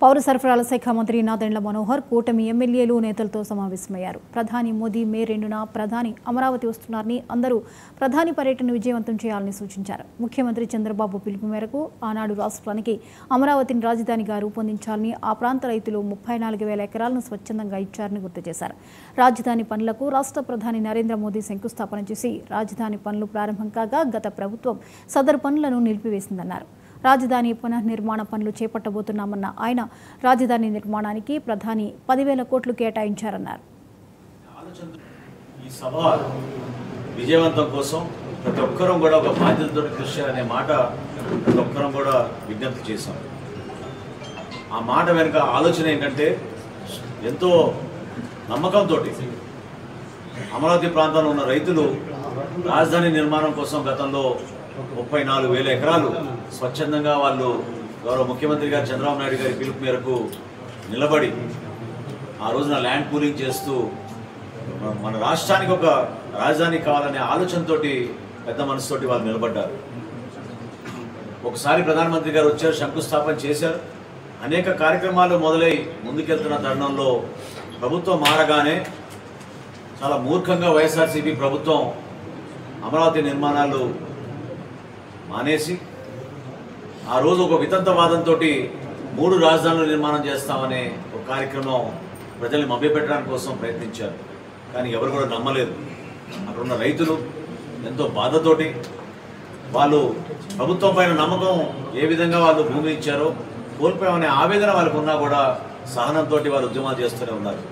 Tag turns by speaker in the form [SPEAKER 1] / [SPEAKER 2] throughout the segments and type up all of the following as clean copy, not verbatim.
[SPEAKER 1] పౌర సరఫరాల శాఖ మంత్రి నాదెండ్ల మనోహర్ కూటమి ఎమ్మెల్యేలు నేతలతో సమావేశమయ్యారు. ప్రధాని మోదీ మే 2న ప్రధాని అమరావతి వస్తున్నారని అందరూ ప్రధాని పర్యటన విజయవంతం చేయాలని సూచించారు. ముఖ్యమంత్రి చంద్రబాబు పిలుపు మేరకు ఆనాడు రాష్ట్రానికి అమరావతిని రాజధానిగా రూపొందించాలని ఆ ప్రాంత రైతులు 34,000 ఎకరాలను స్వచ్ఛందంగా ఇచ్చారని గుర్తు చేశారు. రాజధాని పనులకు రాష్ట్ర ప్రధాని నరేంద్ర మోదీ శంకుస్థాపన చేసి రాజధాని పనులు ప్రారంభం కాగా గత ప్రభుత్వం సదరు పనులను నిలిపివేసిందన్నారు. రాజధాని పునర్నిర్మాణ పనులు చేపట్టబోతున్నామన్న ఆయన రాజధాని నిర్మాణానికి ప్రధాని 10,000 కోట్లు కేటాయించారన్నారు.
[SPEAKER 2] ఈ సభ విజయవంతం కోసం ప్రతి ఒక్కరం కూడా ఒక బాధ్యతతో కృషి చేయాలనే మాట ప్రతి ఒక్కరం కూడా విజ్ఞప్తి చేశాం. ఆ మాట వెనుక ఆలోచన ఏంటంటే ఎంతో నమ్మకంతో అమరావతి ప్రాంతంలో ఉన్న రైతులు రాజధాని నిర్మాణం కోసం గతంలో 34,000 ఎకరాలు స్వచ్ఛందంగా వాళ్ళు గౌరవ ముఖ్యమంత్రి గారు చంద్రబాబు నాయుడు గారి పిలుపు మేరకు నిలబడి ఆ రోజున ల్యాండ్ పూలింగ్ చేస్తూ మన రాష్ట్రానికి ఒక రాజధాని కావాలనే ఆలోచనతో పెద్ద మనసుతోటి వాళ్ళు నిలబడ్డారు. ఒకసారి ప్రధానమంత్రి గారు వచ్చారు, శంకుస్థాపన చేశారు. అనేక కార్యక్రమాలు మొదలై ముందుకెళ్తున్న తరుణంలో ప్రభుత్వం మారగానే చాలా మూర్ఖంగా వైఎస్ఆర్సీపీ ప్రభుత్వం అమరావతి నిర్మాణాలు మానేసి ఆ రోజు ఒక వితంతవాదంతో 3 రాజధానులు నిర్మాణం చేస్తామనే ఒక కార్యక్రమం ప్రజల్ని మభ్యపెట్టడానికి కోసం ప్రయత్నించారు. కానీ ఎవరు కూడా నమ్మలేదు. అక్కడ ఉన్న రైతులు ఎంతో బాధతోటి వాళ్ళు ప్రభుత్వం పైన నమ్మకం ఏ విధంగా వాళ్ళు భూమి ఇచ్చారో కోల్పోయామనే ఆవేదన వాళ్ళకు ఉన్నా కూడా సహనంతో వాళ్ళు ఉద్యమాలు చేస్తూనే ఉన్నారు.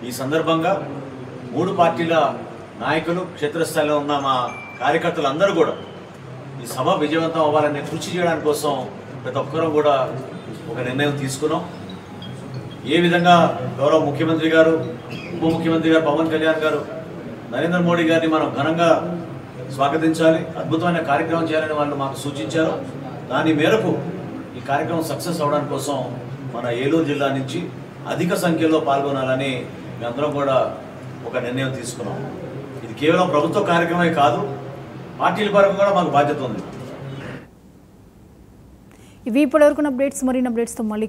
[SPEAKER 2] ఈ సందర్భంగా 3 పార్టీల నాయకులు, క్షేత్రస్థాయిలో ఉన్న మా కార్యకర్తలందరూ కూడా ఈ సభ విజయవంతం అవ్వాలని కృషి చేయడానికి కోసం ప్రతి ఒక్కరం కూడా ఒక నిర్ణయం తీసుకున్నాం. ఏ విధంగా గౌరవ ముఖ్యమంత్రి గారు, ఉప ముఖ్యమంత్రి గారు పవన్ కళ్యాణ్ గారు, నరేంద్ర మోడీ గారిని మనం ఘనంగా స్వాగతించాలి, అద్భుతమైన కార్యక్రమం చేయాలని వాళ్ళు మాకు సూచించారు. దాని మేరకు ఈ కార్యక్రమం సక్సెస్ అవడానికి కోసం మన ఏలూరు జిల్లా నుంచి అధిక సంఖ్యలో పాల్గొనాలని మేమందరం కూడా ఒక నిర్ణయం తీసుకున్నాం. ఇది కేవలం ప్రభుత్వ కార్యక్రమే కాదు, పార్టీల పరంగా కూడా మాకు బాధ్యత ఉంది.
[SPEAKER 1] ఇవి ఇప్పటివరకు అప్డేట్స్. మరిన్ని అప్డేట్స్తో మళ్ళీ